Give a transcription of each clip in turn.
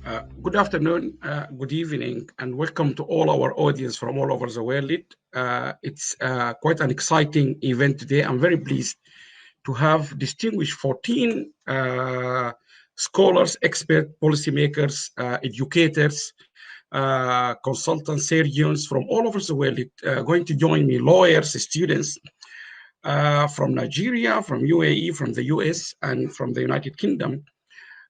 Good afternoon, good evening, and welcome to all our audience from all over the world. It's quite an exciting event today. I'm very pleased to have distinguished 14 scholars, experts, policymakers, educators, consultants, surgeons from all over the world going to join me, lawyers, students from Nigeria, from UAE, from the US, and from the United Kingdom.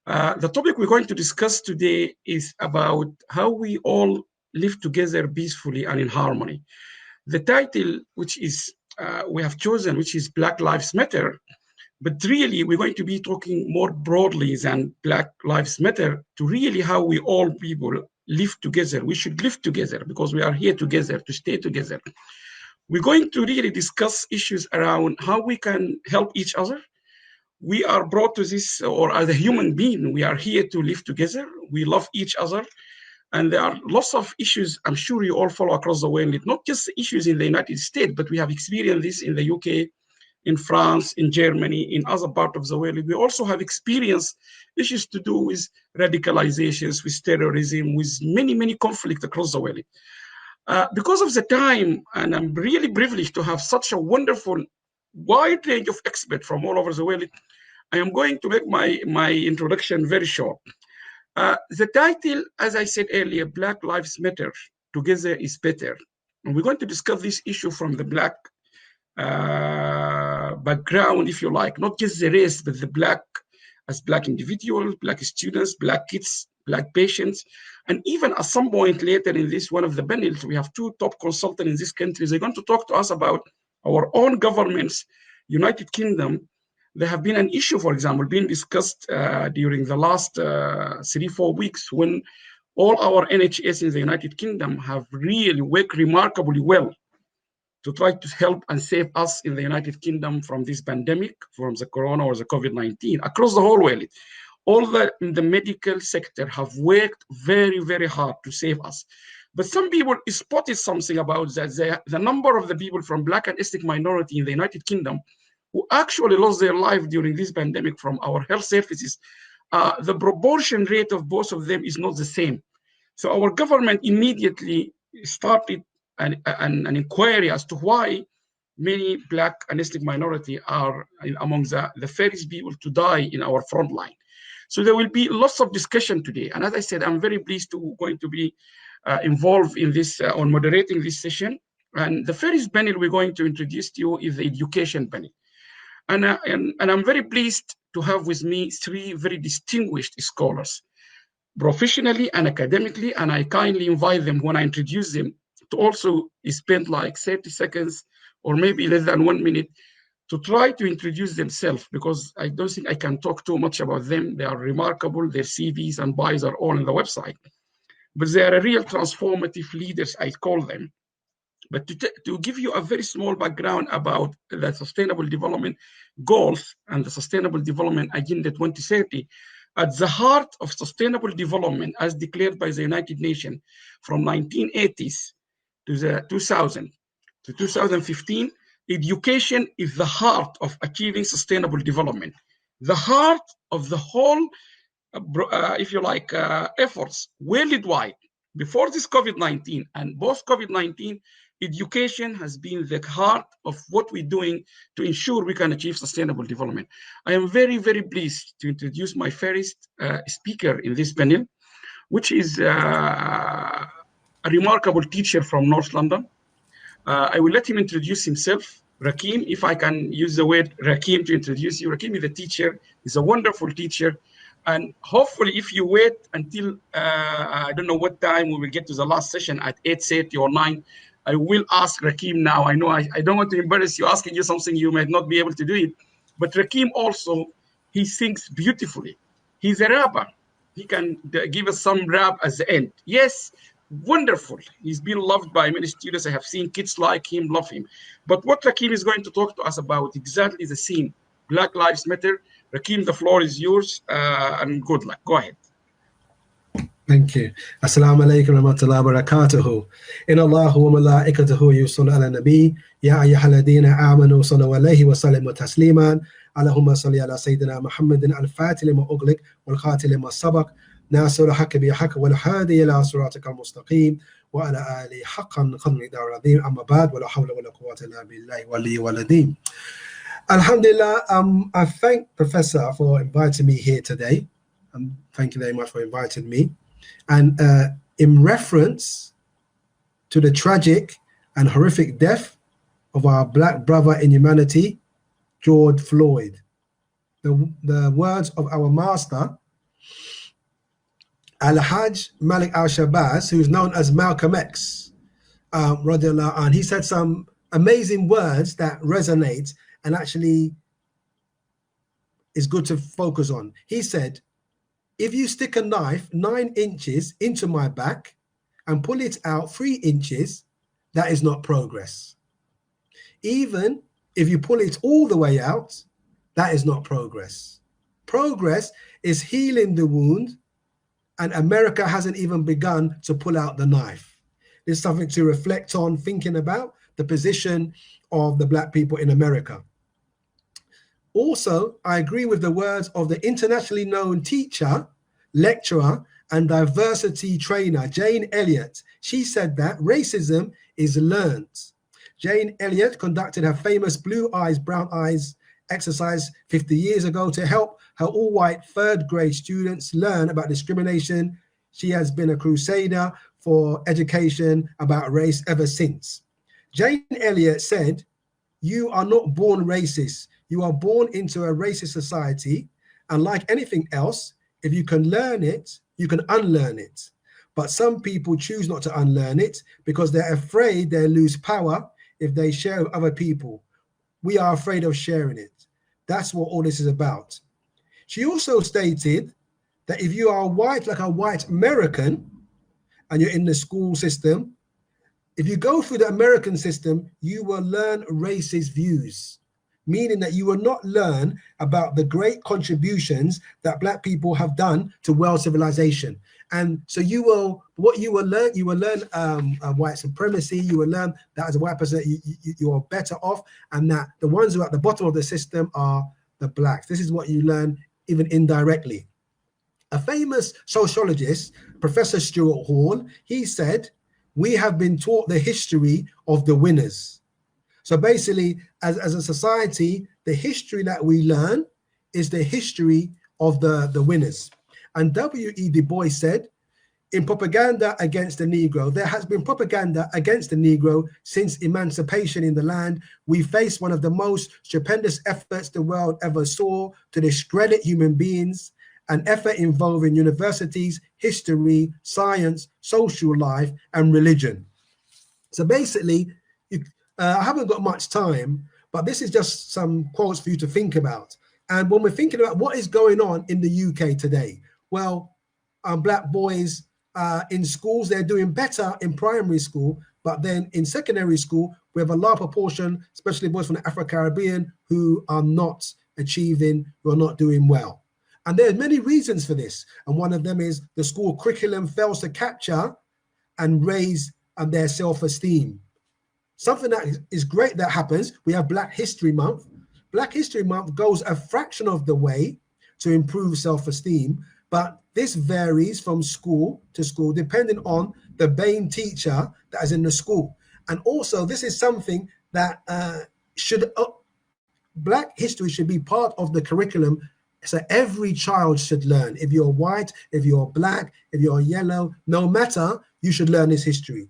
The topic we're going to discuss today is about how we all live together peacefully and in harmony. The title, which is we have chosen, which is Black Lives Matter, but really we're going to be talking more broadly than Black Lives Matter to really how we all people live together. We should live together because we are here together to stay together. We're going to really discuss issues around how we can help each other. We are brought to this, or as a human being, we are here to live together. We love each other. And there are lots of issues I'm sure you all follow across the world, not just issues in the United States, but we have experienced this in the UK, in France, in Germany, in other parts of the world. We also have experienced issues to do with radicalizations, with terrorism, with many, many conflicts across the world. Because of the time, and I'm really privileged to have such a wonderful wide range of experts from all over the world, I am going to make my introduction very short. The title, as I said earlier, Black Lives Matter, Together is Better. And we're going to discuss this issue from the Black background, if you like, not just the race, but the Black as Black individuals, Black students, Black kids, Black patients. And even at some point later in this, one of the panels, we have two top consultants in this country. They're going to talk to us about our own governments, United Kingdom. There have been an issue, for example, being discussed during the last 3-4 weeks when all our NHS in the United Kingdom have really worked remarkably well to try to help and save us in the United Kingdom from this pandemic, from the corona or the COVID-19, across the whole world. All that in the medical sector have worked very, very hard to save us. But some people spotted something about that. The number of the people from Black and ethnic minority in the United Kingdom who actually lost their life during this pandemic from our health services, the proportion rate of both of them is not the same. So our government immediately started an inquiry as to why many Black and ethnic minority are among the first people to die in our front line. So there will be lots of discussion today. And as I said, I'm very pleased to going to be involved in this, on moderating this session. And the first panel we're going to introduce to you is the education panel. And I'm very pleased to have with me 3 very distinguished scholars, professionally and academically, and I kindly invite them when I introduce them to also spend like 30 seconds or maybe less than 1 minute to try to introduce themselves, because I don't think I can talk too much about them. They are remarkable. Their CVs and bios are all on the website. But they are real transformative leaders, I call them. But to give you a very small background about the Sustainable Development Goals and the Sustainable Development Agenda 2030, at the heart of sustainable development as declared by the United Nations from 1980s to the 2000 to 2015, education is the heart of achieving sustainable development, the heart of the whole, if you like, efforts worldwide. Before this COVID-19 and post-COVID-19, education has been the heart of what we're doing to ensure we can achieve sustainable development. I am very, very pleased to introduce my first speaker in this panel, which is a remarkable teacher from North London. I will let him introduce himself. Rakeem, if I can use the word Rakeem to introduce you. Rakeem is a teacher, he's a wonderful teacher. And hopefully if you wait until, I don't know what time we will get to the last session at 8:30 or 9, I will ask Rakeem now. I know I don't want to embarrass you asking you something you might not be able to do it. But Rakeem also, he sings beautifully. He's a rapper. He can give us some rap at the end. Yes, wonderful. He's been loved by many students. I have seen kids like him, love him. But what Rakeem is going to talk to us about exactly the same, Black Lives Matter. Rakeem, the floor is yours, and good luck. Go ahead. Thank you. Assalamu alaikum wa rahmatullahi wa barakatuhu. Inna Allahu wa malaikatahu yusalluna ala nabi. Ya ayyuhalladhina amanu sallu alayhi wa sallimu tasliman. اللهم صل على سيدنا محمد الفاتح لما أغلق والخاتم لما سبق ناصر الحق بالحق والهادي إلى صراطك المستقيم وعلى آله حقا قدر دار العظيم. أما بعد ولا حول ولا قوة إلا بالله ولي والدين. Alhamdulillah, I thank Professor for inviting me here today. Thank you very much for inviting me. And in reference to the tragic and horrific death of our black brother in humanity, George Floyd, the words of our master, Al-Hajj Malik al-Shabazz, who's known as Malcolm X, and he said some amazing words that resonate and actually is good to focus on. He said, if you stick a knife 9 inches into my back and pull it out 3 inches, that is not progress. Even if you pull it all the way out, that is not progress. Progress is healing the wound, and America hasn't even begun to pull out the knife. This is something to reflect on, thinking about the position of the black people in America. Also, I agree with the words of the internationally known teacher, lecturer, and diversity trainer, Jane Elliott. She said that racism is learned. Jane Elliott conducted her famous blue eyes, brown eyes exercise 50 years ago to help her all-white 3rd grade students learn about discrimination. She has been a crusader for education about race ever since. Jane Elliott said, "You are not born racist. You are born into a racist society, and like anything else, if you can learn it, you can unlearn it. But some people choose not to unlearn it because they're afraid they'll lose power if they share with other people. We are afraid of sharing it." That's what all this is about. She also stated that if you are white, like a white American, and you're in the school system, if you go through the American system, you will learn racist views, meaning that you will not learn about the great contributions that black people have done to world civilization. And so what you will learn white supremacy. You will learn that as a white person, you are better off, and that the ones who are at the bottom of the system are the blacks. This is what you learn even indirectly. A famous sociologist, Professor Stuart Hall, he said, "We have been taught the history of the winners." So basically, as a society, the history that we learn is the history of the winners. And W.E. Du Bois said, in propaganda against the Negro, there has been propaganda against the Negro since emancipation in the land. We face one of the most stupendous efforts the world ever saw to discredit human beings, an effort involving universities, history, science, social life, and religion. So basically, I haven't got much time, but this is just some quotes for you to think about. And when we're thinking about what is going on in the UK today, well, black boys in schools, they're doing better in primary school, but then in secondary school, we have a large proportion, especially boys from the Afro-Caribbean, who are not achieving, who are not doing well. And there are many reasons for this. And one of them is the school curriculum fails to capture and raise their self-esteem. Something that is great that happens, we have Black History Month. Black History Month goes a fraction of the way to improve self-esteem, but this varies from school to school depending on the main teacher that is in the school. And also, this is something that Black history should be part of the curriculum, so every child should learn. If you're white, if you're black, if you're yellow, no matter, you should learn this history.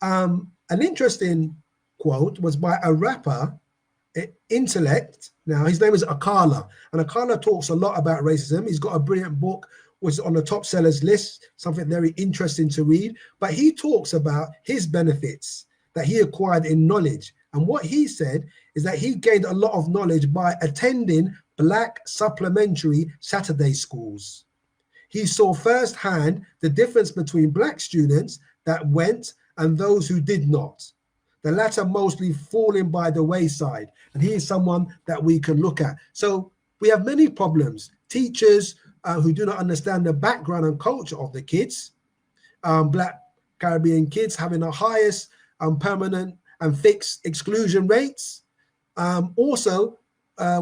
An interesting quote was by a rapper, Intellect. Now, his name is Akala, and Akala talks a lot about racism. He's got a brilliant book, which is on the top sellers list, something very interesting to read. But he talks about his benefits that he acquired in knowledge. And what he said is that he gained a lot of knowledge by attending Black supplementary Saturday schools. He saw firsthand the difference between Black students that went and those who did not, the latter mostly falling by the wayside. And he is someone that we can look at. So we have many problems. Teachers who do not understand the background and culture of the kids, Black Caribbean kids having the highest permanent and fixed exclusion rates. Also,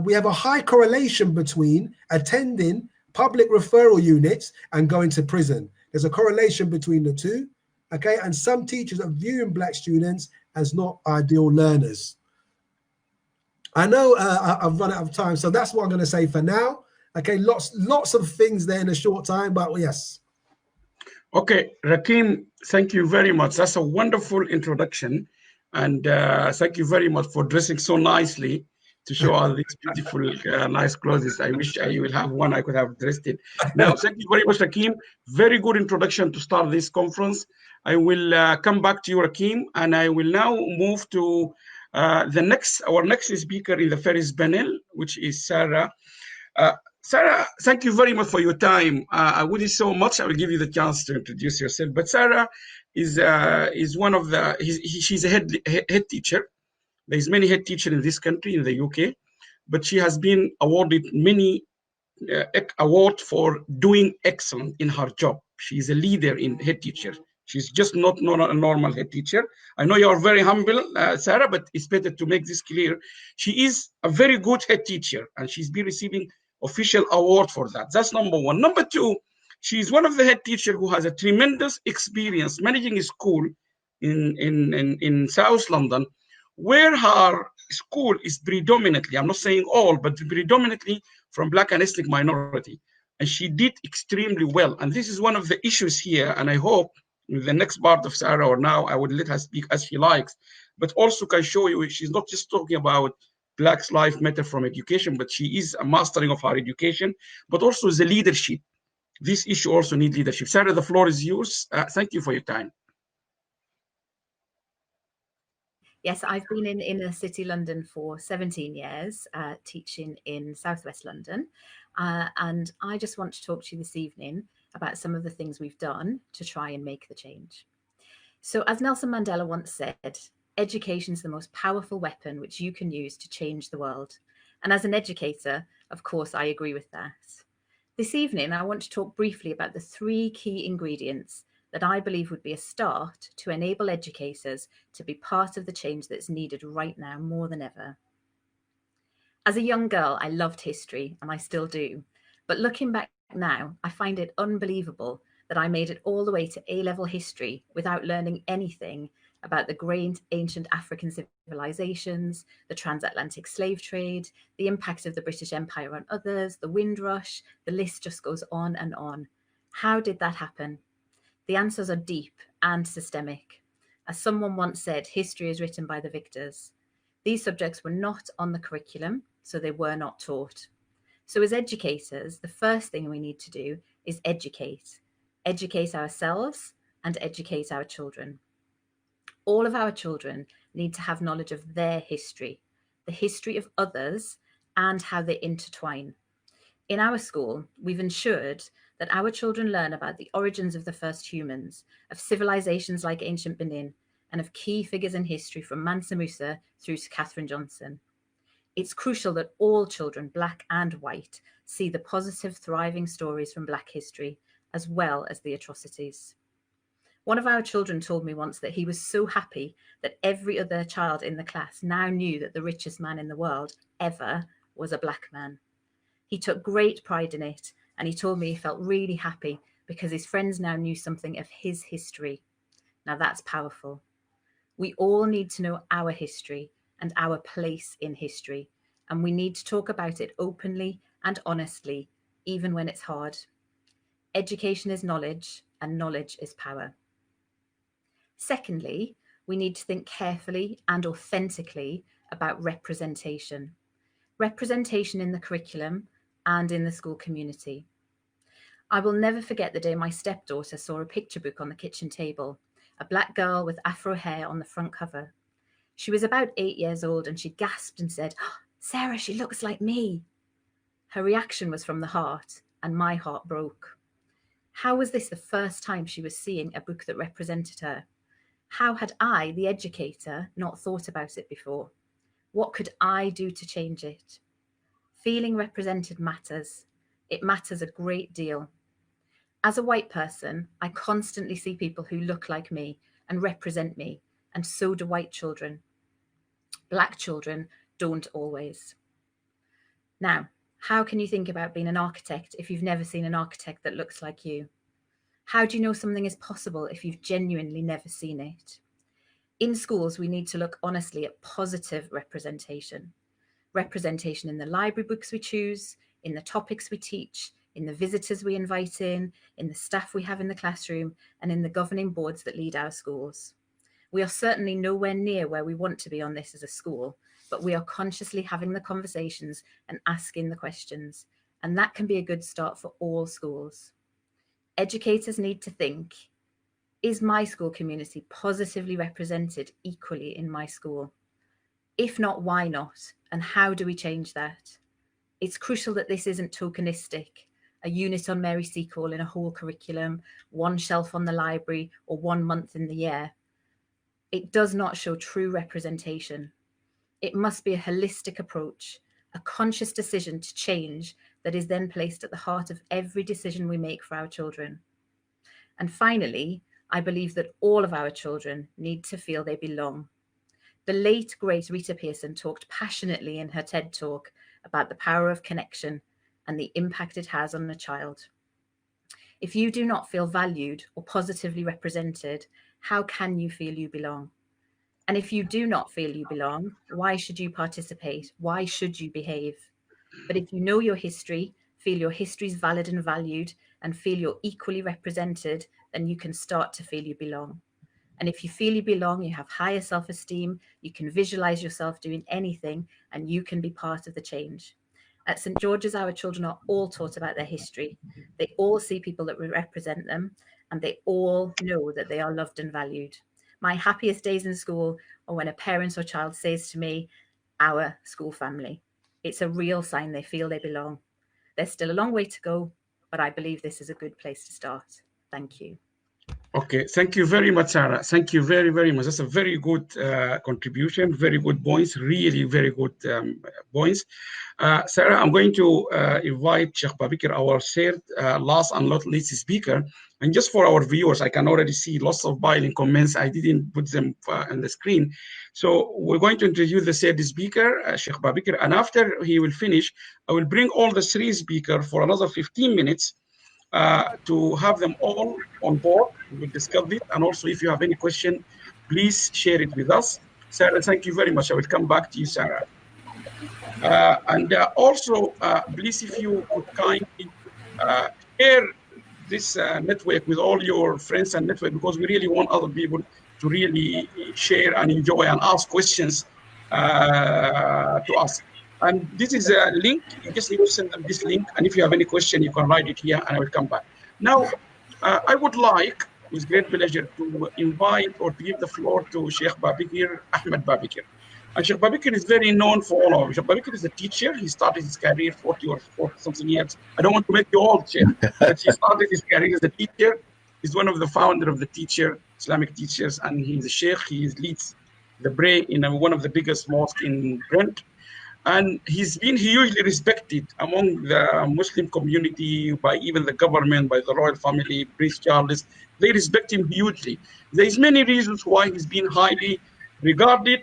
we have a high correlation between attending public referral units and going to prison. There's a correlation between the two, okay? And some teachers are viewing black students as not ideal learners. I know I've run out of time, so that's what I'm going to say for now. Okay, lots of things there in a short time, but yes. Okay, Rakeem, thank you very much. That's a wonderful introduction. And thank you very much for dressing so nicely to show all these beautiful, nice clothes. I wish I will have one. I could have dressed it. Now, thank you very much, Rakeem. Very good introduction to start this conference. I will come back to you, Rakeem, and I will now move to our next speaker in the first panel, which is Sarah. Sarah, thank you very much for your time. I would so much. I will give you the chance to introduce yourself. But Sarah is one of the. She's a head teacher. There's many head teachers in this country, in the UK, but she has been awarded many awards for doing excellent in her job. She is a leader in head teacher. She's just not a normal head teacher. I know you are very humble, Sarah, but it's better to make this clear. She is a very good head teacher, and she's been receiving official award for that. That's number one. Number two, she's one of the head teachers who has a tremendous experience managing a school in South London, where her school is predominantly, I'm not saying all, but predominantly from Black and ethnic minority. And she did extremely well. And this is one of the issues here. And I hope in the next part of Sarah, or now, I would let her speak as she likes, but also can show you she's not just talking about Black's life matter from education, but she is a mastering of her education, but also the leadership. This issue also needs leadership. Sarah, the floor is yours. Thank you for your time. Yes, I've been in inner city London for 17 years, teaching in southwest London. And I just want to talk to you this evening about some of the things we've done to try and make the change. So as Nelson Mandela once said, education is the most powerful weapon which you can use to change the world. And as an educator, of course, I agree with that. This evening, I want to talk briefly about the 3 key ingredients that I believe would be a start to enable educators to be part of the change that's needed right now more than ever. As a young girl, I loved history, and I still do. But looking back now, I find it unbelievable that I made it all the way to A-level history without learning anything about the great ancient African civilizations, the transatlantic slave trade, the impact of the British Empire on others, the Windrush, the list just goes on and on. How did that happen? The answers are deep and systemic. As someone once said, history is written by the victors. These subjects were not on the curriculum, so they were not taught. So as educators, the first thing we need to do is educate. Educate ourselves and educate our children. All of our children need to have knowledge of their history, the history of others, and how they intertwine. In our school, we've ensured that our children learn about the origins of the first humans, of civilizations like ancient Benin, and of key figures in history from Mansa Musa through to Katherine Johnson. It's crucial that all children, Black and white, see the positive, thriving stories from Black history, as well as the atrocities. One of our children told me once that he was so happy that every other child in the class now knew that the richest man in the world ever was a Black man. He took great pride in it, and he told me he felt really happy because his friends now knew something of his history. Now that's powerful. We all need to know our history and our place in history, and we need to talk about it openly and honestly, even when it's hard. Education is knowledge, and knowledge is power. Secondly, we need to think carefully and authentically about representation. Representation in the curriculum and in the school community. I will never forget the day my stepdaughter saw a picture book on the kitchen table, a Black girl with afro hair on the front cover. She was about 8 years old and she gasped and said, "Oh, Sarah, she looks like me." Her reaction was from the heart, and my heart broke. How was this the first time she was seeing a book that represented her? How had I, the educator, not thought about it before? What could I do to change it? Feeling represented matters. It matters a great deal. As a white person, I constantly see people who look like me and represent me, and so do white children. Black children don't always. Now, how can you think about being an architect if you've never seen an architect that looks like you? How do you know something is possible if you've genuinely never seen it? In schools, we need to look honestly at positive representation. Representation in the library books we choose, in the topics we teach, in the visitors we invite in the staff we have in the classroom, and in the governing boards that lead our schools. We are certainly nowhere near where we want to be on this as a school, but we are consciously having the conversations and asking the questions, and that can be a good start for all schools. Educators need to think, is my school community positively represented equally in my school? If not, why not? And how do we change that? It's crucial that this isn't tokenistic, a unit on Mary Seacole in a whole curriculum, one shelf on the library, or 1 month in the year. It does not show true representation. It must be a holistic approach, a conscious decision to change that is then placed at the heart of every decision we make for our children. And finally, I believe that all of our children need to feel they belong. The late, great Rita Pearson talked passionately in her TED Talk about the power of connection and the impact it has on a child. If you do not feel valued or positively represented, how can you feel you belong? And if you do not feel you belong, why should you participate? Why should you behave? But if you know your history, feel your history is valid and valued, and feel you're equally represented, then you can start to feel you belong. And if you feel you belong, you have higher self-esteem, you can visualize yourself doing anything, and you can be part of the change. At St. George's, our children are all taught about their history. They all see people that represent them, and they all know that they are loved and valued. My happiest days in school are when a parent or child says to me, our school family. It's a real sign they feel they belong. There's still a long way to go, but I believe this is a good place to start. Thank you. Okay, thank you very much, Sarah. Thank you very, very much. That's a very good contribution, very good points, really very good points. Sarah, I'm going to invite Sheikh Babikir, our third, last and not least speaker. And just for our viewers, I can already see lots of biling comments. I didn't put them on the screen. So we're going to introduce the third speaker, Sheikh Babikir. And after he will finish, I will bring all the three speakers for another 15 minutes to have them all on board. We will discuss it. And also, if you have any question, please share it with us. Sarah, thank you very much. I will come back to you, Sarah. Also, please, if you could kindly share this network with all your friends and network, because we really want other people to really share and enjoy and ask questions to us. And this is a link. You just need to send them this link. And if you have any question, you can write it here and I will come back. Now, I would like, with great pleasure, to invite or to give the floor to Sheikh Babikir, Ahmed Babikir. And Sheikh Babikir is very known for all of us. Sheikh Babikir is a teacher. He started his career 40 or 40-something years. I don't want to make you old, Sheikh, but he started his career as a teacher. He's one of the founder of the Islamic teachers, and he's a Sheikh. He leads the prayer in one of the biggest mosques in Brent. And he's been hugely respected among the Muslim community, by even the government, by the royal family, Prince Charles. They respect him hugely. There's many reasons why he's been highly regarded,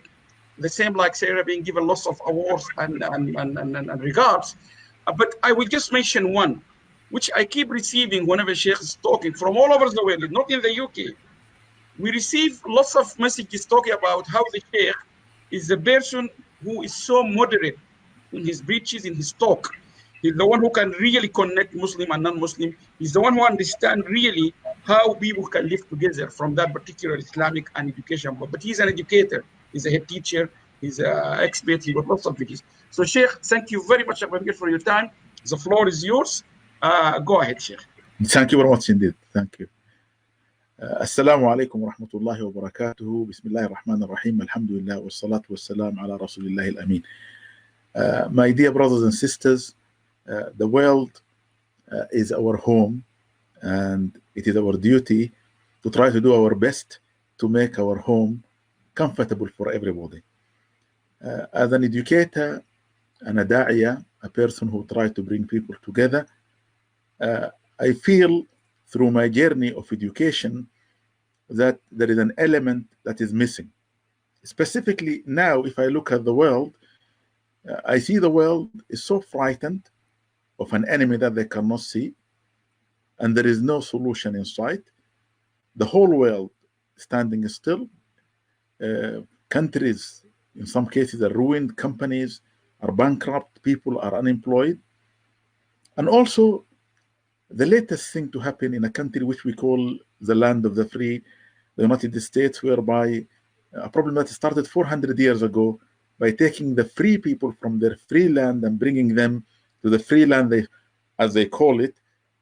the same like Sarah being given lots of awards and regards. But I will just mention one, which I keep receiving whenever Sheikh is talking from all over the world, not in the UK. We receive lots of messages talking about how the Sheikh is the person who is so moderate in his preaches, in his talk. He's the one who can really connect Muslim and non-Muslim. He's the one who understands really how people can live together from that particular Islamic and education. But he's an educator. He's a head teacher. He's an expert. He got lots of videos. So Sheikh, thank you very much for your time. The floor is yours. Go ahead, Sheikh. Thank you very much indeed. Thank you. Assalamu alaikum wa rahmatullahi wa barakatuhu. Bismillahir Rahmanir Rahim. Alhamdulillah wa salatu wa salam ala Rasulillah al-Amin. My dear brothers and sisters, the world is our home, and it is our duty to try to do our best to make our home comfortable for everybody. As an educator and a da'iyah, a person who tries to bring people together, I feel through my journey of education that there is an element that is missing. Specifically now, if I look at the world, I see the world is so frightened of an enemy that they cannot see, and there is no solution in sight. The whole world standing still. Countries, in some cases, are ruined. Companies are bankrupt. People are unemployed. And also, the latest thing to happen in a country which we call the land of the free, the United States, whereby a problem that started 400 years ago by taking the free people from their free land and bringing them to the free land, as they call it,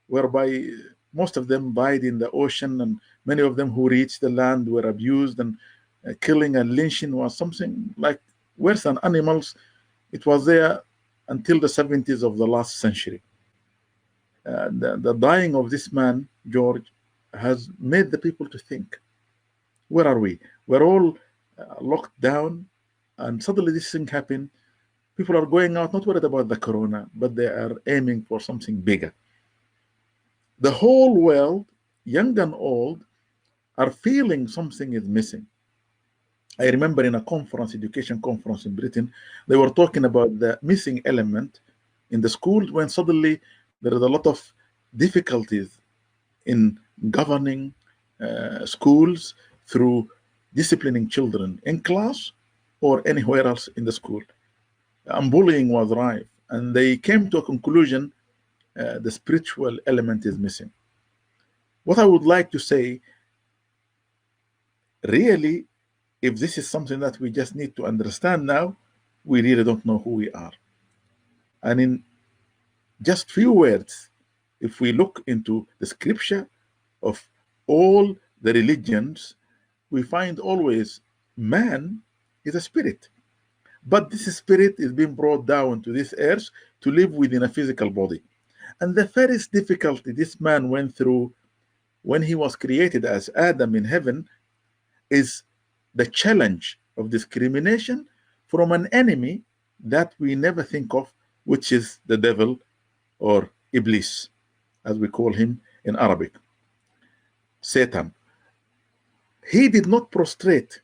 whereby most of them died in the ocean, and many of them who reached the land were abused, and killing and lynching was something like worse than animals. It was there until the 70s of the last century. The dying of this man, George, has made the people to think, where are we? We're all locked down, and suddenly this thing happened. People are going out, not worried about the corona, but they are aiming for something bigger. The whole world, young and old, are feeling something is missing. I remember in a conference, education conference in Britain, they were talking about the missing element in the schools, when suddenly there is a lot of difficulties in governing schools through disciplining children in class or anywhere else in the school. And bullying was rife, and they came to a conclusion the spiritual element is missing. What I would like to say, really, if this is something that we just need to understand now, we really don't know who we are. And in just few words, if we look into the scripture of all the religions, we find always man is a spirit. But this spirit is being brought down to this earth to live within a physical body. And the first difficulty this man went through when he was created as Adam in heaven is the challenge of discrimination from an enemy that we never think of, which is the devil, or Iblis, as we call him in Arabic, Satan. He did not prostrate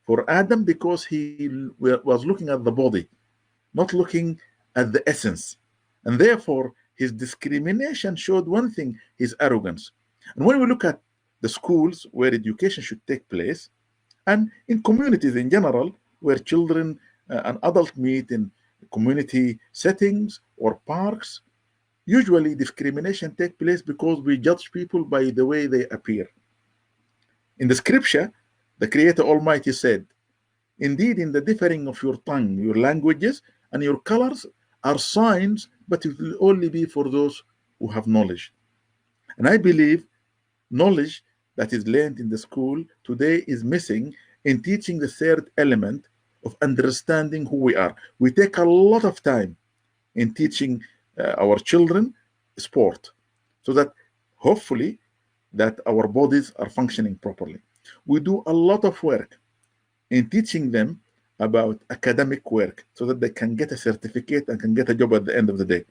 for Adam because he was looking at the body, not looking at the essence. And therefore, his discrimination showed one thing, his arrogance. And when we look at the schools where education should take place, and in communities in general, where children and adults meet in community settings or parks, usually discrimination takes place because we judge people by the way they appear. In the scripture, the Creator Almighty said, "Indeed, in the differing of your tongue, your languages, and your colors are signs, but it will only be for those who have knowledge." And I believe knowledge that is learned in the school today is missing in teaching the third element of understanding who we are. We take a lot of time in teaching our children sport, so that hopefully that our bodies are functioning properly. We do a lot of work in teaching them about academic work so that they can get a certificate and can get a job at the end of the day.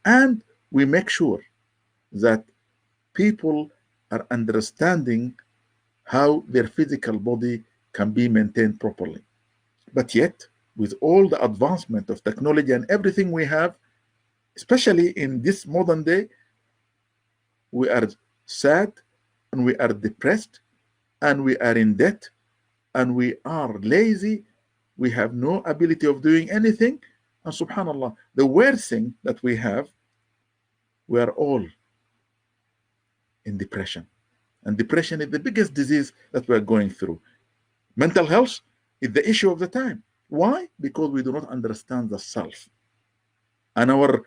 And we make sure that people are understanding how their physical body can be maintained properly. But yet, with all the advancement of technology and everything we have, especially in this modern day, we are sad and we are depressed and we are in debt and we are lazy. We have no ability of doing anything. And subhanallah, the worst thing that we have, we are all in depression. And depression is the biggest disease that we are going through. Mental health is the issue of the time. Why? Because we do not understand the self. And our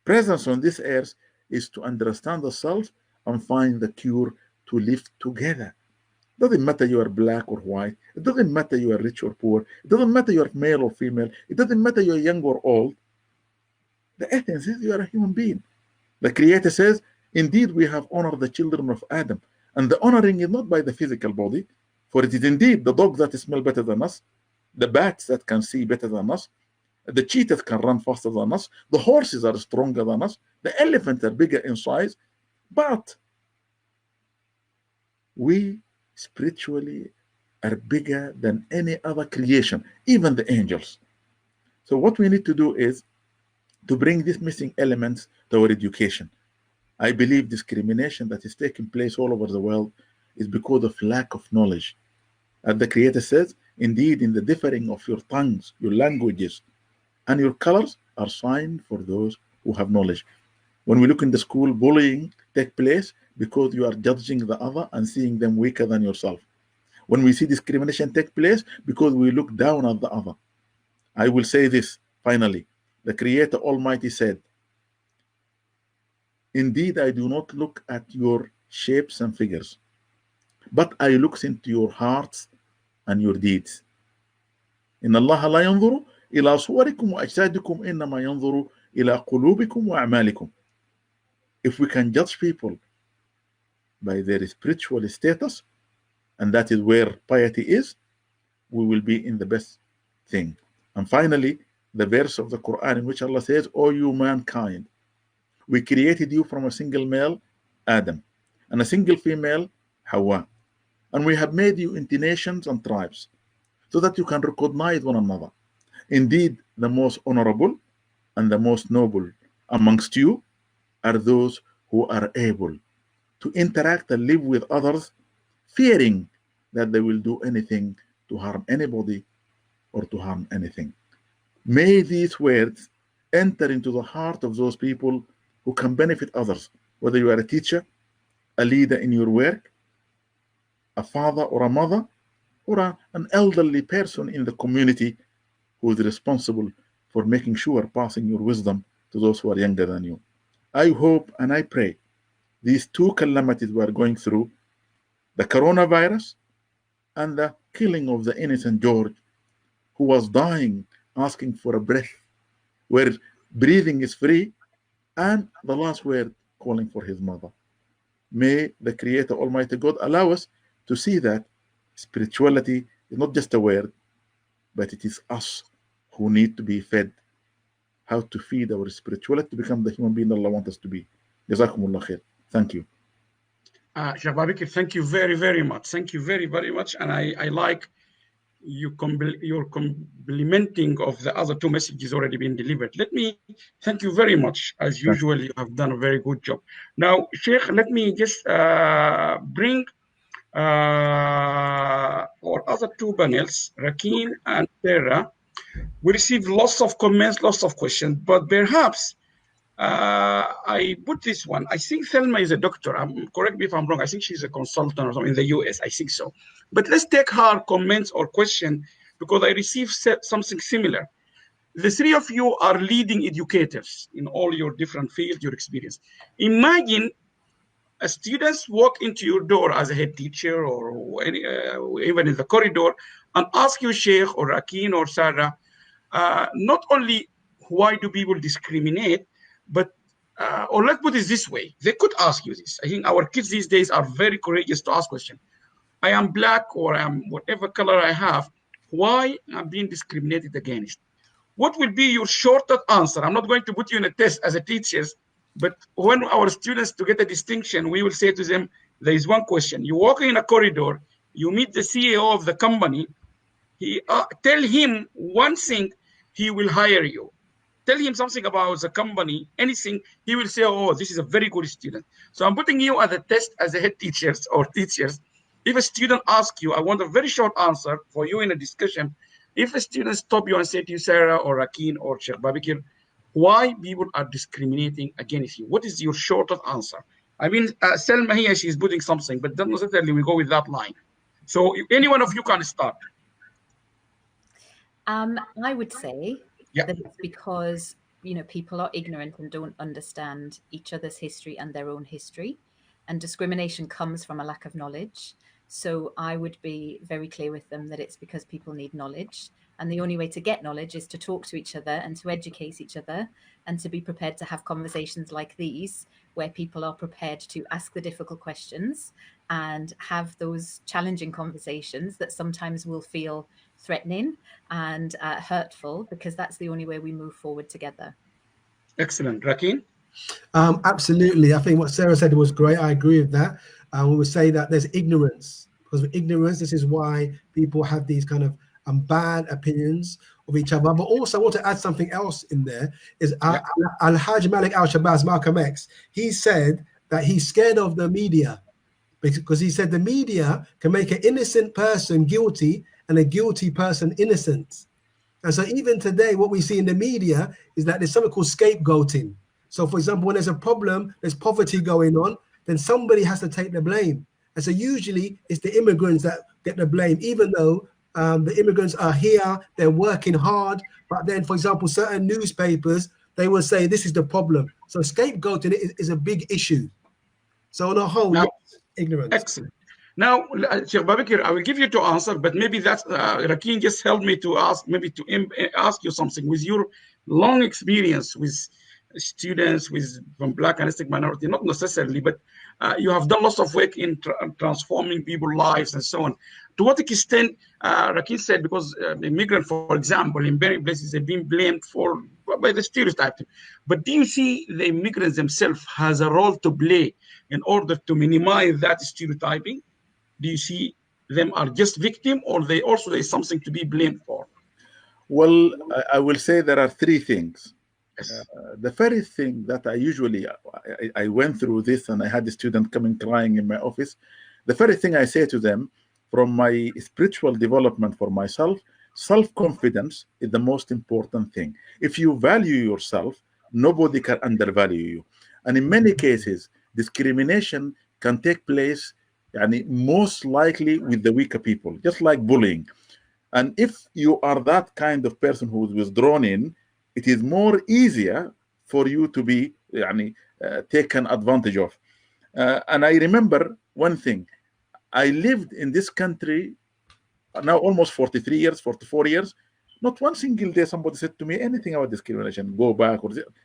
presence on this earth is to understand the self and find the cure to live together. It doesn't matter you are black or white. It doesn't matter you are rich or poor. It doesn't matter you are male or female. It doesn't matter you are young or old. The essence is you are a human being. The Creator says, "Indeed, we have honored the children of Adam." And the honoring is not by the physical body, for it is indeed the dogs that smell better than us, the bats that can see better than us, the cheetahs can run faster than us, the horses are stronger than us, the elephants are bigger in size, but we spiritually are bigger than any other creation, even the angels. So what we need to do is to bring these missing elements to our education. I believe discrimination that is taking place all over the world is because of lack of knowledge. As the Creator says, indeed, in the differing of your tongues, your languages, and your colors are signs for those who have knowledge. When we look in the school, bullying takes place because you are judging the other and seeing them weaker than yourself. When we see discrimination take place, because we look down at the other. I will say this finally. The Creator Almighty said, indeed, I do not look at your shapes and figures, but I look into your hearts and your deeds. إن الله لا ينظر إلى صوركم وأجسادكم إنما ينظر إلى قلوبكم وأعمالكم. If we can judge people by their spiritual status, and that is where piety is, we will be in the best thing. And finally, the verse of the Quran in which Allah says, O you mankind, we created you from a single male, Adam, and a single female, Hawa. And we have made you into nations and tribes, so that you can recognize one another. Indeed, the most honorable and the most noble amongst you are those who are able to interact and live with others, fearing that they will do anything to harm anybody or to harm anything. May these words enter into the heart of those people who can benefit others, whether you are a teacher, a leader in your work, a father or a mother, or an elderly person in the community who is responsible for making sure passing your wisdom to those who are younger than you. I hope and I pray these two calamities we are going through, the coronavirus and the killing of the innocent George, who was dying asking for a breath where breathing is free, and the last word calling for his mother. May the Creator Almighty God allow us to see that spirituality is not just a word, but it is us who need to be fed how to feed our spirituality to become the human being Allah wants us to be. Jazakumullah khair. Thank you. Sheikh Babikir, thank you very, very much. Thank you very, very much. And I like your complimenting of the other two messages already been delivered. Let me thank you very much. As usual, you have done a very good job. Now, Sheikh, let me just bring our other two panels, Rakin and Sarah. We received lots of comments, lots of questions, but perhaps I put this one. I think Thelma is a doctor. Correct me if I'm wrong. I think she's a consultant or something in the US. I think so. But let's take her comments or question, because I received something similar. The three of you are leading educators in all your different fields, your experience. Imagine a student walk into your door as a head teacher or any, even in the corridor and ask you, Sheikh or Rakin or Sarah, not only why do people discriminate, but or let's put it this way, they could ask you this. I think our kids these days are very courageous to ask questions. I am black or I am whatever color I have, why I'm being discriminated against? What will be your shortest answer? I'm not going to put you in a test as a teacher, but when our students to get a distinction, we will say to them, there is one question. You walk in a corridor, you meet the CEO of the company, he tell him one thing, he will hire you. Tell him something about the company, anything, he will say, oh, this is a very good student. So I'm putting you as a test as a head teachers or teachers. If a student asks you, I want a very short answer for you in a discussion. If a student stop you and say to you, Sarah or Rakin or Sheikh Babikir, why people are discriminating against you? What is your shortest answer? I mean, Selma here, she's putting something, but not necessarily we go with that line. So any one of you can start. I would say that it's because, you know, people are ignorant and don't understand each other's history and their own history. And discrimination comes from a lack of knowledge. So I would be very clear with them that it's because people need knowledge. And the only way to get knowledge is to talk to each other and to educate each other and to be prepared to have conversations like these, where people are prepared to ask the difficult questions and have those challenging conversations that sometimes will feel threatening and hurtful, because that's the only way we move forward together. Excellent. Rakin? Absolutely. I think what Sarah said was great. I agree with that. We would say that there's ignorance, because with ignorance, this is why people have these kind of and bad opinions of each other. But also I want to add something else in there is Al-Hajj Malik Al-Shabazz, Malcolm X, he said that he's scared of the media because he said the media can make an innocent person guilty and a guilty person innocent. And so even today, what we see in the media is that there's something called scapegoating. So for example, when there's a problem, there's poverty going on, then somebody has to take the blame. And so usually it's the immigrants that get the blame, even though the immigrants are here, they're working hard. But then, for example, certain newspapers, they will say this is the problem. So scapegoating is a big issue. So on a whole, now, ignorance. Excellent. Now, Sheikh Babikir, I will give you to answer, but maybe that's Rakin just helped me to ask, maybe to ask you something. With your long experience with students from Black and ethnic minority, not necessarily, but you have done lots of work in transforming people's lives and so on. To what extent, Rakin said, because immigrants, for example, in many places have been blamed by the stereotype. But do you see the immigrants themselves has a role to play in order to minimize that stereotyping? Do you see them are just victim, or there's something to be blamed for? Well, I will say there are three things. The first thing that I went through this, and I had a student coming crying in my office. The first thing I say to them, from my spiritual development for myself, self-confidence is the most important thing. If you value yourself, nobody can undervalue you. And in many cases, discrimination can take place, most likely with the weaker people, just like bullying. And if you are that kind of person who is withdrawn in, it is more easier for you to be taken advantage of. And I remember one thing. I lived in this country now almost 43 years, 44 years. Not one single day somebody said to me anything about discrimination, go back.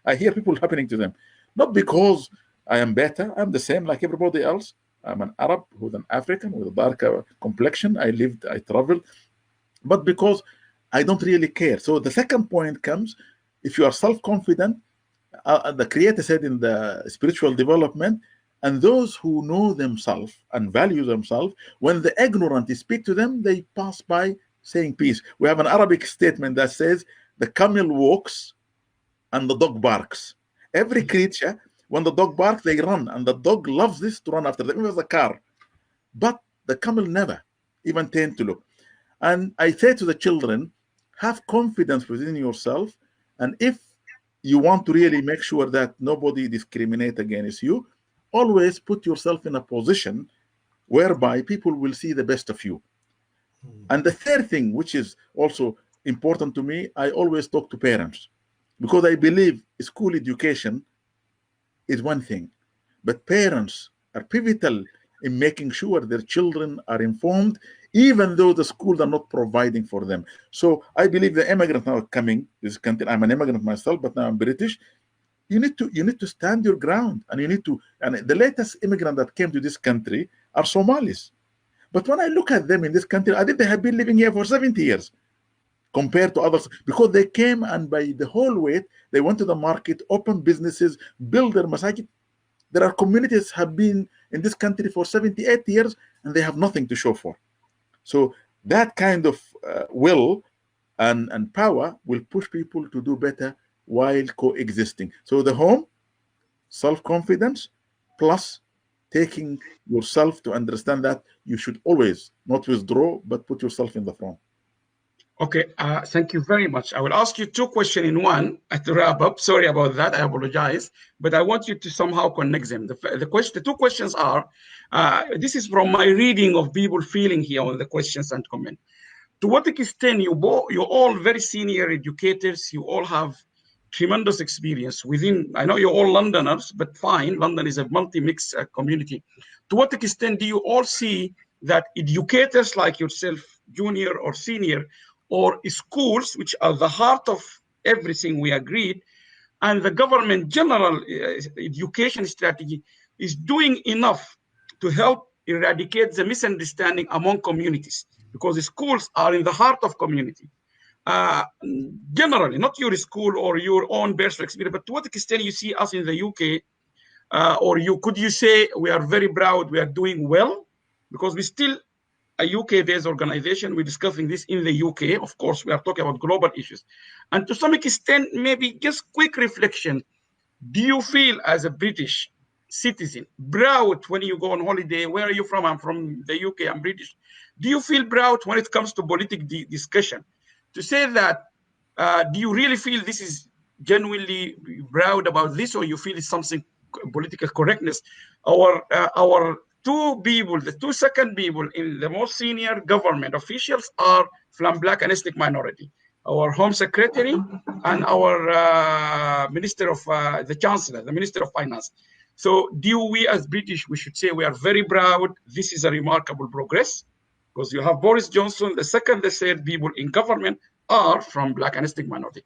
I hear people happening to them. Not because I am better. I'm the same like everybody else. I'm an Arab who's an African with a darker complexion. I traveled. But because I don't really care. So the second point comes, if you are self-confident, the Creator said in the spiritual development, and those who know themselves and value themselves, when the ignorant speak to them, they pass by saying peace. We have an Arabic statement that says, the camel walks and the dog barks. Every creature, when the dog barks, they run, and the dog loves this to run after them, even the car. But the camel never even tend to look. And I say to the children, have confidence within yourself, and if you want to really make sure that nobody discriminates against you, always put yourself in a position whereby people will see the best of you. And the third thing, which is also important to me, I always talk to parents, because I believe school education is one thing, but parents are pivotal in making sure their children are informed, even though the schools are not providing for them. So I believe the immigrants now coming to this country. I'm an immigrant myself, but now I'm British. You need to stand your ground, and you need to. And the latest immigrant that came to this country are Somalis. But when I look at them in this country, I think they have been living here for 70 years compared to others, because they came and by the whole weight, they went to the market, opened businesses, built their masajid. There are communities have been in this country for 78 years, and they have nothing to show for. So that kind of will and power will push people to do better while coexisting. So the home, self-confidence, plus taking yourself to understand that you should always not withdraw, but put yourself in the front. Okay, thank you very much. I will ask you two questions in one at the wrap up. Sorry about that, I apologize, but I want you to somehow connect them. The two questions are, this is from my reading of people feeling here on the questions and comment. To what extent you're all very senior educators, you all have tremendous experience within, I know you're all Londoners, but fine, London is a multi-mix community. To what extent do you all see that educators like yourself, junior or senior, or schools, which are the heart of everything we agreed, and the government general education strategy is doing enough to help eradicate the misunderstanding among communities? Because the schools are in the heart of community. Generally, not your school or your own personal experience, but to what extent you see us in the UK, could you say we are very proud, we are doing well? Because we still a UK-based organization. We're discussing this in the UK. Of course, we are talking about global issues. And to some extent, maybe just quick reflection. Do you feel as a British citizen proud when you go on holiday? Where are you from? I'm from the UK, I'm British. Do you feel proud when it comes to political discussion? To say that, do you really feel this is genuinely proud about this, or you feel it's something political correctness? Our two people, the two second people in the most senior government officials are from black and ethnic minority. Our Home Secretary and our Minister of the Chancellor, the Minister of Finance. So do we as British, we should say we are very proud. This is a remarkable progress, because you have Boris Johnson, the second, the third people in government are from black and ethnic minority.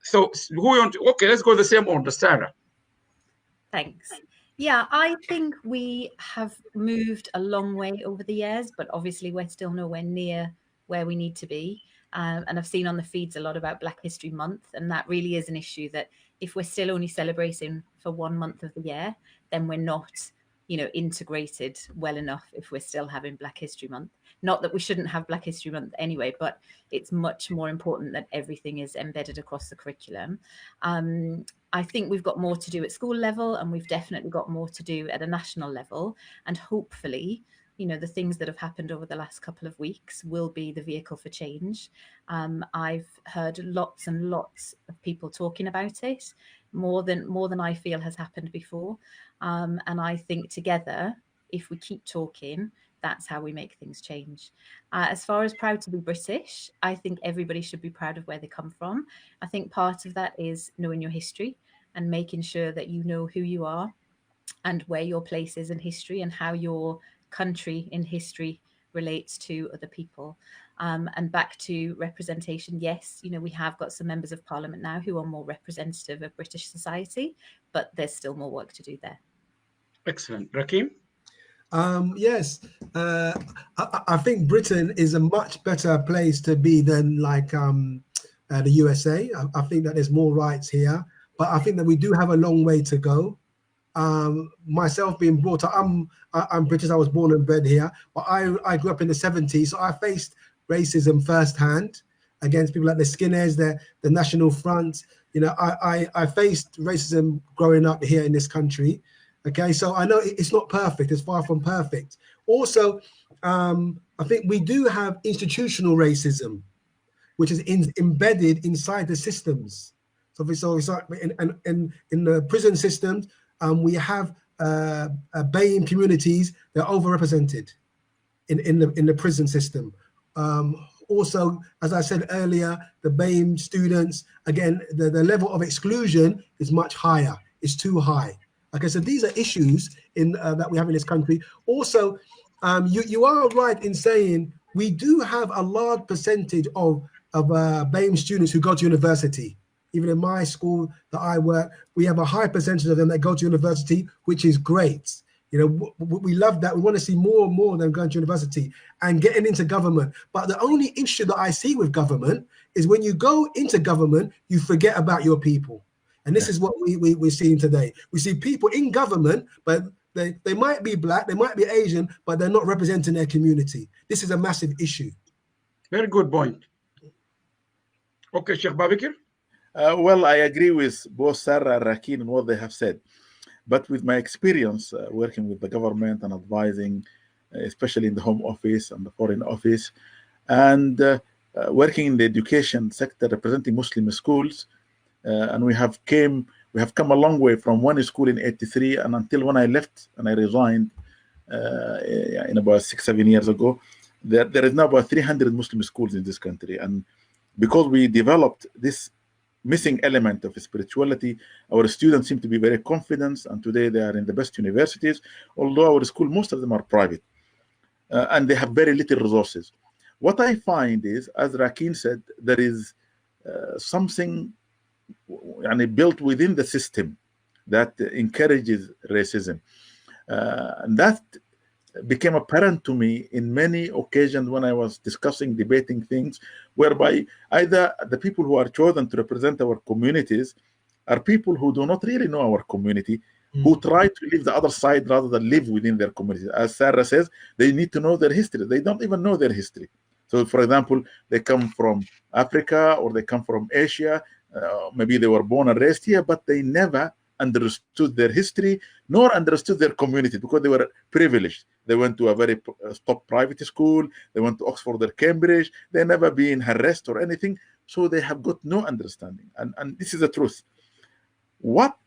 So who want to, okay, let's go the same order, Sarah. Thanks. Yeah, I think we have moved a long way over the years, but obviously we're still nowhere near where we need to be. And I've seen on the feeds a lot about Black History Month, and that really is an issue that if we're still only celebrating for 1 month of the year, then we're not, you know, integrated well enough if we're still having Black History Month. Not that we shouldn't have Black History Month anyway, but it's much more important that everything is embedded across the curriculum. I think we've got more to do at school level, and we've definitely got more to do at a national level. And hopefully, you know, the things that have happened over the last couple of weeks will be the vehicle for change. I've heard lots and lots of people talking about it, more than I feel has happened before. And I think together, if we keep talking, that's how we make things change. As far as proud to be British, I think everybody should be proud of where they come from. I think part of that is knowing your history and making sure that you know who you are and where your place is in history and how your country in history relates to other people. And back to representation, yes, you know, we have got some members of parliament now who are more representative of British society, but there's still more work to do there. Excellent. Rakeem? Yes, I think Britain is a much better place to be than like the USA. I think that there's more rights here, but I think that we do have a long way to go. Myself being brought up, I'm British, I was born and bred here, but I grew up in the 70s, so I faced racism firsthand against people like the skinheads, the National Front. You know, I faced racism growing up here in this country. Okay, so I know it's not perfect, it's far from perfect. Also, I think we do have institutional racism, which is embedded inside the systems. So it's like in the prison systems, we have BAME communities that are overrepresented in the prison system. Also, as I said earlier, the BAME students, again, the level of exclusion is much higher. It's too high. Okay, so these are issues that we have in this country. Also, you are right in saying we do have a large percentage of BAME students who go to university. Even in my school that I work, we have a high percentage of them that go to university, which is great. You know, we love that. We want to see more and more of them going to university and getting into government. But the only issue that I see with government is when you go into government, you forget about your people. And this is what we're seeing today. We see people in government, but they might be black, they might be Asian, but they're not representing their community. This is a massive issue. Very good point. Okay, Sheikh Babikir? Well, I agree with both Sarah and Rakin and what they have said. But with my experience working with the government and advising, especially in the Home Office and the Foreign Office, and working in the education sector representing Muslim schools, and we have come a long way from one school in '83 and until when I left and I resigned in about 6-7 years ago. There is now about 300 Muslim schools in this country, and because we developed this missing element of spirituality, our students seem to be very confident, and today they are in the best universities, although our school, most of them are private, and they have very little resources. What I find is, as Rakin said, there is something built within the system that encourages racism. And that became apparent to me in many occasions when I was debating things, whereby either the people who are chosen to represent our communities are people who do not really know our community, who try to live the other side rather than live within their community. As Sarah says, they need to know their history. They don't even know their history. So, for example, they come from Africa or they come from Asia. Maybe they were born and raised here, but they never understood their history nor understood their community because they were privileged. They went to a very top private school. They went to Oxford or Cambridge. They never been harassed or anything. So they have got no understanding. And this is the truth. What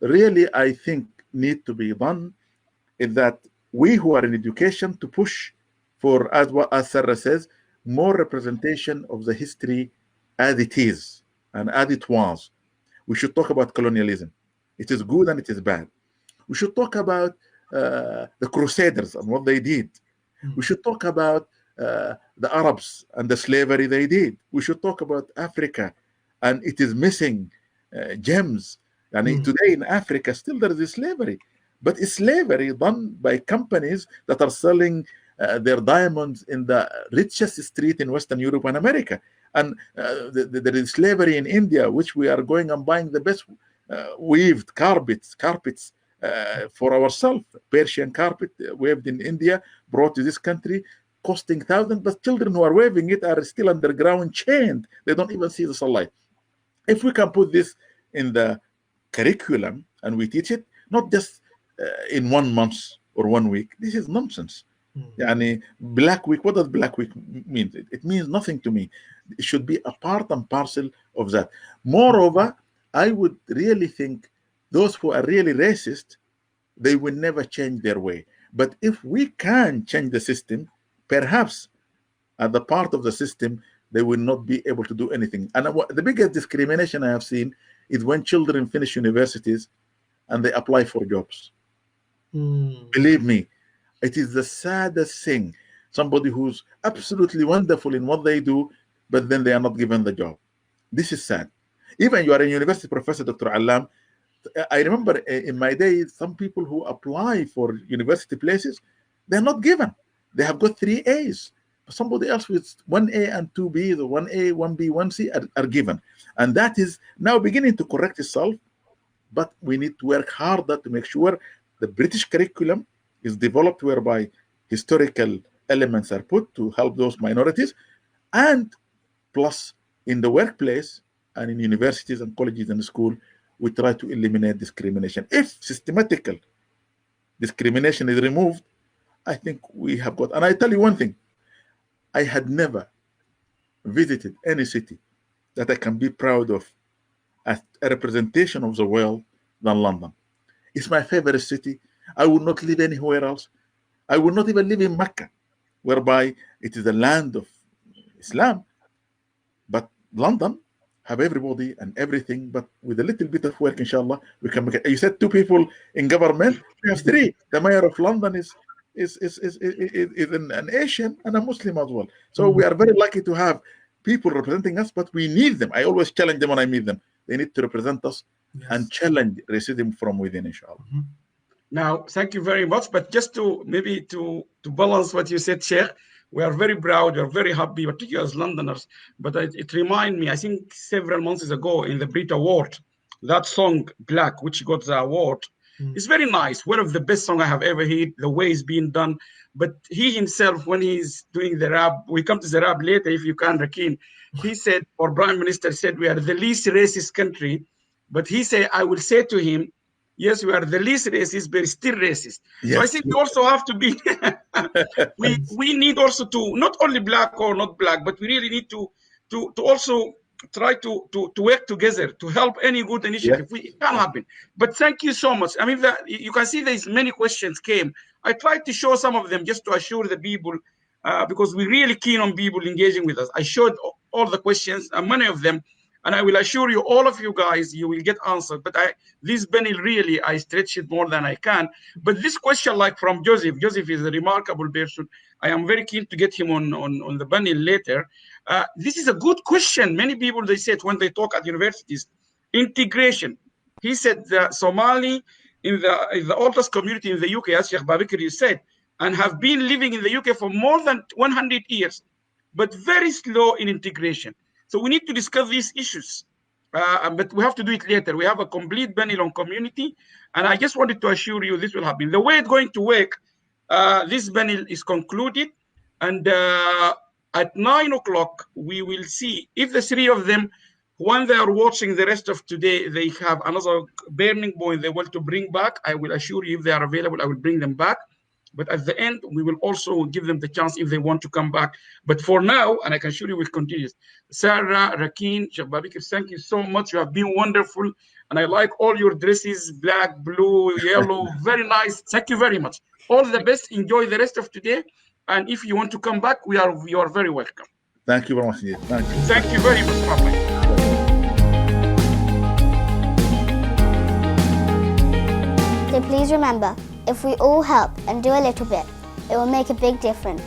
really I think need to be done is that we who are in education to push for, as Sarah says, more representation of the history as it is and as it was. We should talk about colonialism. It is good and it is bad. We should talk about the Crusaders and what they did. We should talk about the Arabs and the slavery they did. We should talk about Africa and it is missing gems. And today in Africa, still there is slavery. But it's slavery done by companies that are selling their diamonds in the richest street in Western Europe and America. And there is slavery in India, which we are going and buying the best weaved carpets for ourselves. Persian carpet weaved in India, brought to this country, costing thousands, but children who are weaving it are still underground, chained. They don't even see the sunlight. If we can put this in the curriculum and we teach it, not just in 1 month or 1 week, this is nonsense. Yani, Black Week, what does Black Week mean? It means nothing to me. It should be a part and parcel of that. Moreover, I would really think those who are really racist, they will never change their way. But if we can change the system, perhaps at the part of the system, they will not be able to do anything. And the biggest discrimination I have seen is when children finish universities and they apply for jobs. Believe me, it is the saddest thing. Somebody who's absolutely wonderful in what they do, but then they are not given the job. This is sad. Even you are a university professor, Dr. Alam. I remember in my days, some people who apply for university places, they're not given. They have got 3 A's. Somebody else with 1A and 2 B's or 1A, 1B, 1C are given. And that is now beginning to correct itself. But we need to work harder to make sure the British curriculum is developed whereby historical elements are put to help those minorities. And plus, in the workplace and in universities and colleges and school, we try to eliminate discrimination. If systematical discrimination is removed, I think we have got. And I tell you one thing, I had never visited any city that I can be proud of as a representation of the world than London. It's my favorite city. I would not live anywhere else. I would not even live in Mecca, whereby it is the land of Islam. But London have everybody and everything, but with a little bit of work, inshallah, we can make it. You said 2 people in government, we have 3. The mayor of London is an Asian and a Muslim as well. So we are very lucky to have people representing us, but we need them. I always challenge them when I meet them. They need to represent us and challenge racism from within, inshallah. Now, thank you very much. But just to maybe to balance what you said, Sheikh, we are very proud, we are very happy, particularly as Londoners. But it reminds me, I think several months ago in the Brit Award, that song Black, which got the award, it's very nice. One of the best songs I have ever heard, the way it's being done. But he himself, when he's doing the rap, we come to the rap later if you can, Rakin, he said, or Prime Minister said, we are the least racist country. But he said, I will say to him, yes, we are the least racist, but still racist. Yes. So I think we also have to be, we need also to, not only black or not black, but we really need to also try to work together to help any good initiative. It can happen. But thank you so much. I mean, you can see there's many questions came. I tried to show some of them just to assure the people, because we're really keen on people engaging with us. I showed all the questions, many of them, and I will assure you, all of you guys, you will get answered. But this panel really, I stretch it more than I can. But this question, like from Joseph is a remarkable person. I am very keen to get him on the panel later. This is a good question. Many people, they said when they talk at universities, integration. He said the Somali in the oldest community in the UK, as Sheikh Babikir you said, and have been living in the UK for more than 100 years, but very slow in integration. So we need to discuss these issues. but we have to do it later. We have a complete panel on community, and I just wanted to assure you this will happen. The way it's going to work, this panel is concluded, and at 9 o'clock, we will see if the three of them, when they are watching the rest of today, they have another burning point they want to bring back. I will assure you if they are available, I will bring them back. But at the end, we will also give them the chance if they want to come back. But for now, and I can assure you we'll continue. Sarah, Rakin, Sheikh Babikir, thank you so much. You have been wonderful. And I like all your dresses, black, blue, yellow, very nice. Thank you very much. All the best. Enjoy the rest of today. And if you want to come back, you are very welcome. Thank you very much. Thank you. Thank you very much, Ahmed. So please remember, if we all help and do a little bit, it will make a big difference.